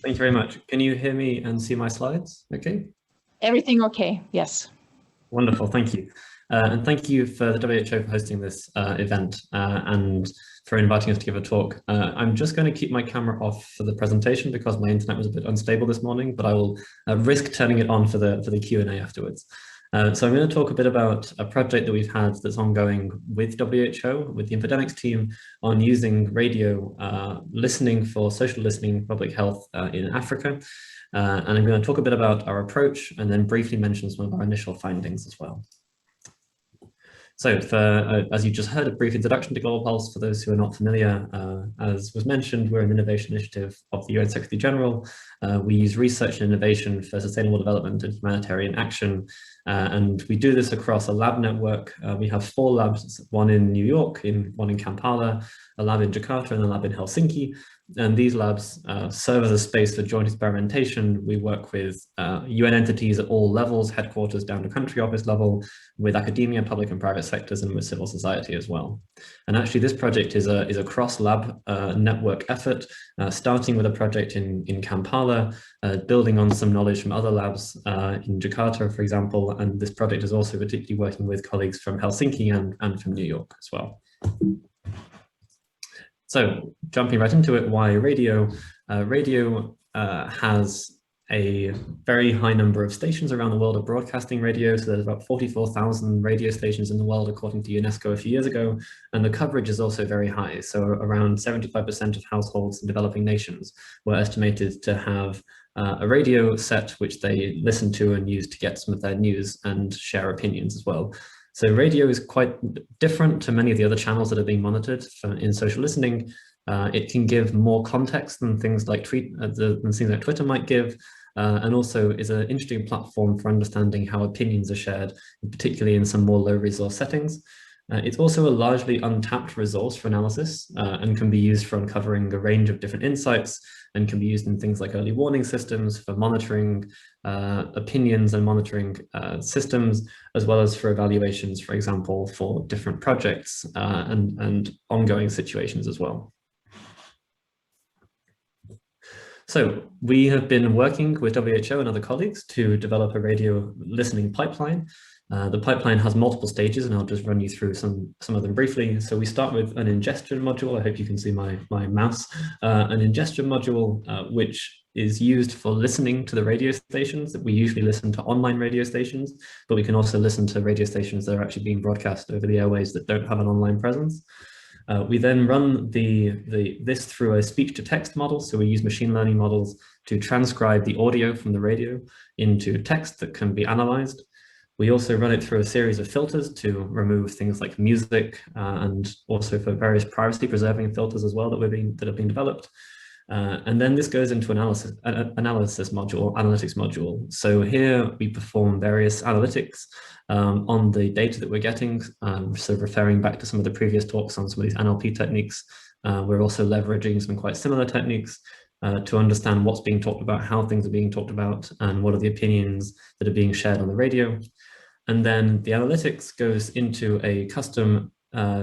Thank you very much. Can you hear me and see my slides? Okay. Everything okay? Yes. Wonderful, thank you. And thank you for the WHO for hosting this event and for inviting us to give a talk. I'm just going to keep my camera off for the presentation because my internet was a bit unstable this morning, but I will risk turning it on for the Q&A afterwards. So I'm going to talk a bit about a project that we've had that's ongoing with WHO, with the Infodemics team, on using radio listening for social listening, public health in Africa. And I'm going to talk a bit about our approach and then briefly mention some of our initial findings as well. So as you just heard, a brief introduction to Global Pulse for those who are not familiar. As was mentioned, we're an innovation initiative of the UN Secretary General. We use research and innovation for sustainable development and humanitarian action. And we do this across a lab network. We have 4 labs, one in New York, one in Kampala, a lab in Jakarta, and a lab in Helsinki. And these labs serve as a space for joint experimentation. We work with UN entities at all levels, headquarters down to country office level, with academia, public and private sectors, and with civil society as well. And actually this project is a cross-lab network effort, starting with a project in Kampala, building on some knowledge from other labs in Jakarta, for example. And this project is also particularly working with colleagues from Helsinki and from New York as well. So jumping right into it, why radio? Radio has a very high number of stations around the world of broadcasting radio. So there's about 44,000 radio stations in the world, according to UNESCO a few years ago. And the coverage is also very high. So around 75% of households in developing nations were estimated to have a radio set which they listen to and use to get some of their news and share opinions as well. So radio is quite different to many of the other channels that are being monitored in social listening. It can give more context than things like Twitter might give, and also is an interesting platform for understanding how opinions are shared, particularly in some more low resource settings. It's also a largely untapped resource for analysis and can be used for uncovering a range of different insights, and can be used in things like early warning systems for monitoring opinions and monitoring systems, as well as for evaluations, for example, for different projects and ongoing situations as well. So we have been working with WHO and other colleagues to develop a radio listening pipeline. The pipeline has multiple stages, and I'll just run you through some of them briefly. So we start with an ingestion module. I hope you can see my mouse. An ingestion module, which is used for listening to the radio stations. That we usually listen to online radio stations, but we can also listen to radio stations that are actually being broadcast over the airways that don't have an online presence. We then run this through a speech-to-text model. So we use machine learning models to transcribe the audio from the radio into text that can be analyzed. We also run it through a series of filters to remove things like music and also for various privacy-preserving filters as well that have been developed. And then this goes into analytics module. So here we perform various analytics on the data that we're getting. So referring back to some of the previous talks on some of these NLP techniques, we're also leveraging some quite similar techniques to understand what's being talked about, how things are being talked about, and what are the opinions that are being shared on the radio. And then the analytics goes into a custom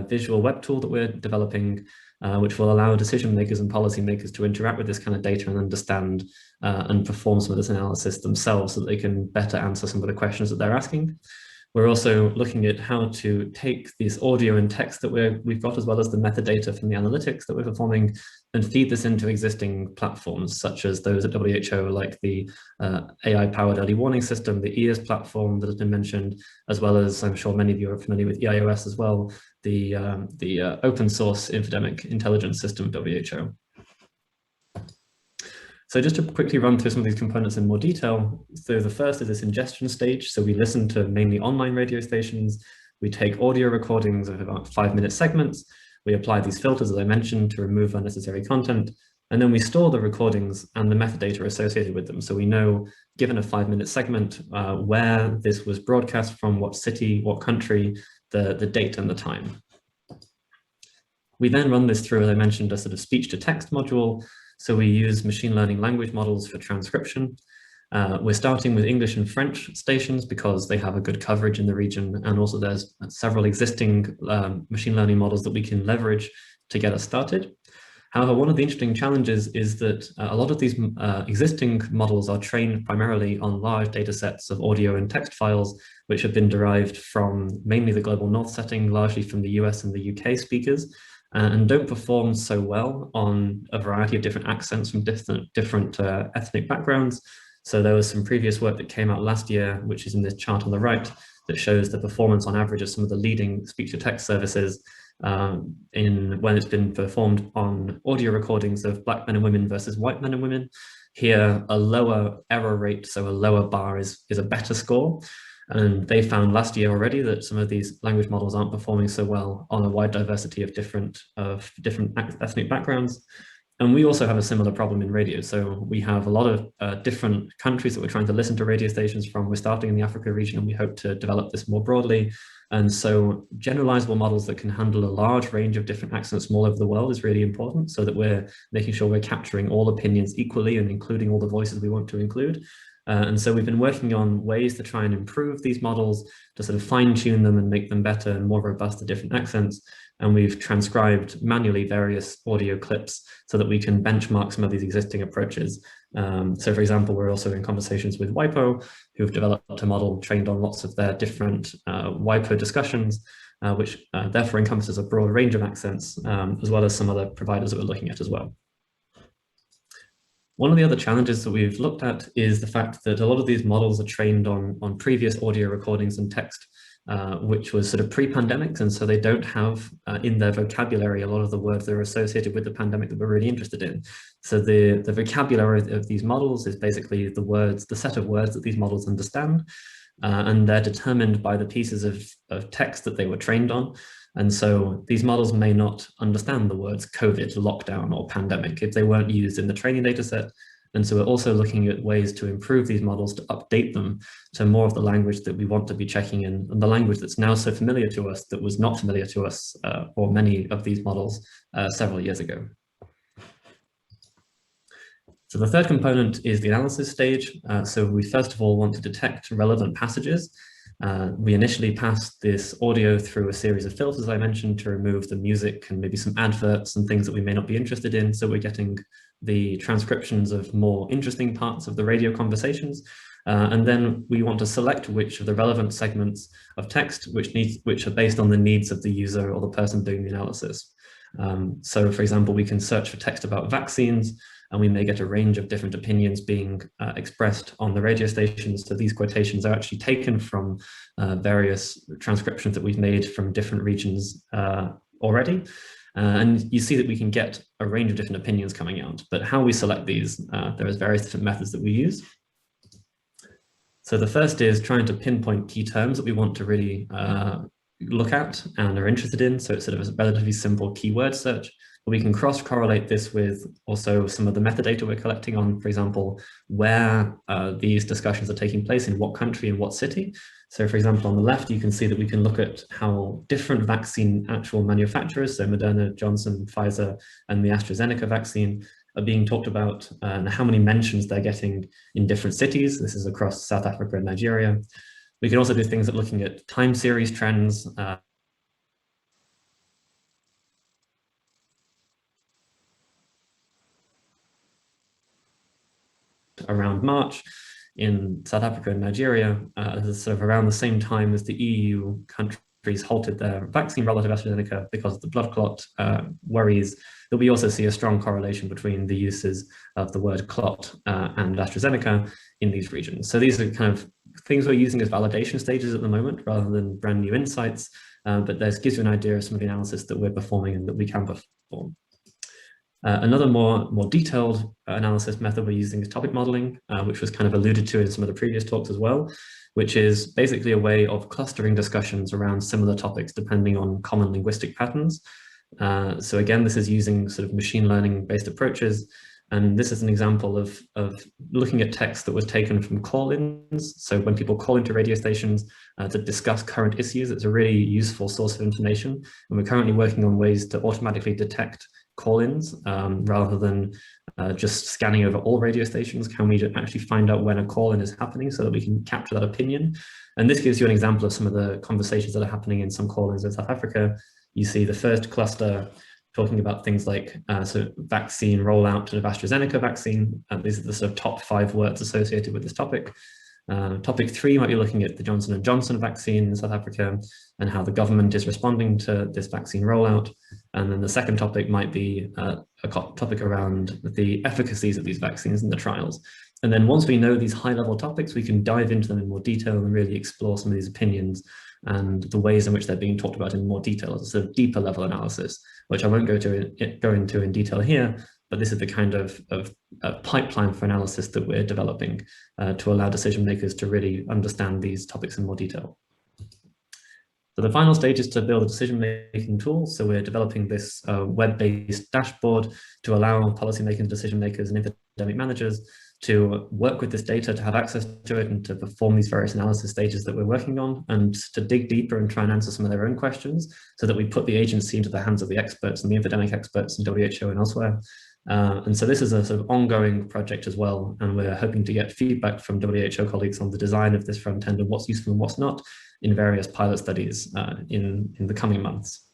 visual web tool that we're developing, which will allow decision makers and policymakers to interact with this kind of data and understand and perform some of this analysis themselves so that they can better answer some of the questions that they're asking. We're also looking at how to take this audio and text that we've got, as well as the metadata from the analytics that we're performing, and feed this into existing platforms, such as those at WHO, like the AI-powered early warning system, the EARS platform that has been mentioned, as well as, I'm sure many of you are familiar with EIOS as well, the open source Infodemic intelligence system of WHO. So just to quickly run through some of these components in more detail. So the first is this ingestion stage. So we listen to mainly online radio stations. We take audio recordings of about 5-minute segments. We apply these filters, as I mentioned, to remove unnecessary content. And then we store the recordings and the metadata associated with them. So we know, given a 5-minute segment, where this was broadcast from, what city, what country, the date and the time. We then run this through, as I mentioned, a sort of speech-to-text module. So we use machine learning language models for transcription. We're starting with English and French stations because they have a good coverage in the region, and also there's several existing machine learning models that we can leverage to get us started. However, one of the interesting challenges is that a lot of these existing models are trained primarily on large data sets of audio and text files, which have been derived from mainly the global north setting, largely from the US and the UK speakers, and don't perform so well on a variety of different accents from different ethnic backgrounds. So there was some previous work that came out last year, which is in this chart on the right, that shows the performance on average of some of the leading speech-to-text services when it's been performed on audio recordings of Black men and women versus white men and women. Here, a lower error rate, so a lower bar is a better score. And they found last year already that some of these language models aren't performing so well on a wide diversity of different ethnic backgrounds. And we also have a similar problem in radio. So we have a lot of different countries that we're trying to listen to radio stations from. We're starting in the Africa region, and we hope to develop this more broadly. And so generalizable models that can handle a large range of different accents from all over the world is really important, so that we're making sure we're capturing all opinions equally and including all the voices we want to include. And so we've been working on ways to try and improve these models, to sort of fine tune them and make them better and more robust to different accents. And we've transcribed manually various audio clips so that we can benchmark some of these existing approaches. So for example, we're also in conversations with WIPO, who've developed a model trained on lots of their different WIPO discussions, which therefore encompasses a broad range of accents, as well as some other providers that we're looking at as well. One of the other challenges that we've looked at is the fact that a lot of these models are trained on previous audio recordings and text, which was sort of pre-pandemic, and so they don't have in their vocabulary a lot of the words that are associated with the pandemic that we're really interested in. So the vocabulary of these models is basically the set of words that these models understand, and they're determined by the pieces of text that they were trained on. And so these models may not understand the words COVID, lockdown, or pandemic if they weren't used in the training data set. And so we're also looking at ways to improve these models, to update them to more of the language that we want to be checking in, and the language that's now so familiar to us that was not familiar to us or many of these models several years ago. So the third component is the analysis stage. So we first of all want to detect relevant passages. We initially passed this audio through a series of filters I mentioned to remove the music and maybe some adverts and things that we may not be interested in. So we're getting the transcriptions of more interesting parts of the radio conversations. And then we want to select which of the relevant segments of text which are based on the needs of the user or the person doing the analysis. So for example, we can search for text about vaccines, and we may get a range of different opinions being expressed on the radio stations. So these quotations are actually taken from various transcriptions that we've made from different regions already. And you see that we can get a range of different opinions coming out, but how we select these, there is various different methods that we use. So the first is trying to pinpoint key terms that we want to really look at and are interested in. So it's sort of a relatively simple keyword search. We can cross-correlate this with also some of the metadata we're collecting on, for example, where these discussions are taking place, in what country and what city. So for example, on the left, you can see that we can look at how different vaccine actual manufacturers, so Moderna, Johnson, Pfizer, and the AstraZeneca vaccine are being talked about, and how many mentions they're getting in different cities. This is across South Africa and Nigeria. We can also do things like looking at time series trends, around March in South Africa and Nigeria, sort of around the same time as the EU countries halted their vaccine rollout of AstraZeneca because of the blood clot worries, that we also see a strong correlation between the uses of the word clot and AstraZeneca in these regions. So these are kind of things we're using as validation stages at the moment rather than brand new insights, but this gives you an idea of some of the analysis that we're performing and that we can perform. Another more detailed analysis method we're using is topic modeling, which was kind of alluded to in some of the previous talks as well, which is basically a way of clustering discussions around similar topics depending on common linguistic patterns. So again, this is using sort of machine learning based approaches. And this is an example of looking at text that was taken from call-ins. So when people call into radio stations to discuss current issues, it's a really useful source of information. And we're currently working on ways to automatically detect call-ins rather than just scanning over all radio stations. Can we actually find out when a call-in is happening so that we can capture that opinion? And this gives you an example of some of the conversations that are happening in some call-ins in South Africa. You see the first cluster talking about things like vaccine rollout to the AstraZeneca vaccine. These are the sort of top 5 words associated with this topic. Topic 3 might be looking at the Johnson & Johnson vaccine in South Africa and how the government is responding to this vaccine rollout. And then the second topic might be a topic around the efficacies of these vaccines in the trials. And then once we know these high-level topics, we can dive into them in more detail and really explore some of these opinions and the ways in which they're being talked about in more detail, as a sort of deeper level analysis, which I won't go into in detail here, but this is the kind of pipeline for analysis that we're developing to allow decision makers to really understand these topics in more detail. So the final stage is to build a decision-making tool. So we're developing this web-based dashboard to allow policymakers, decision makers, and infodemic managers to work with this data, to have access to it, and to perform these various analysis stages that we're working on, and to dig deeper and try and answer some of their own questions, so that we put the agency into the hands of the experts and the infodemic experts in WHO and elsewhere. And so this is a sort of ongoing project as well, and we're hoping to get feedback from WHO colleagues on the design of this front end and what's useful and what's not in various pilot studies in the coming months.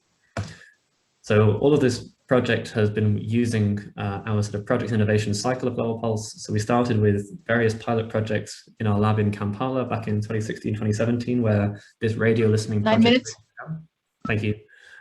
So all of this project has been using our sort of project innovation cycle of Global Pulse. So we started with various pilot projects in our lab in Kampala back in 2016, 2017, where this radio listening 9 minutes. Thank you.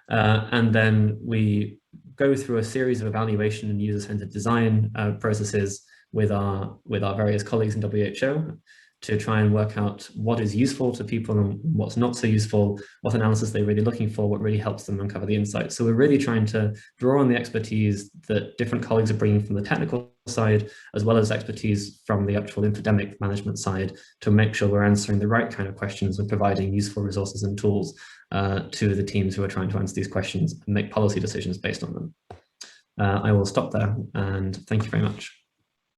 And then we go through a series of evaluation and user-centered design processes with our various colleagues in WHO to try and work out what is useful to people and what's not so useful, what analysis they're really looking for, what really helps them uncover the insights. So we're really trying to draw on the expertise that different colleagues are bringing from the technical side, as well as expertise from the actual infodemic management side, to make sure we're answering the right kind of questions and providing useful resources and tools to the teams who are trying to answer these questions and make policy decisions based on them. I will stop there, and thank you very much.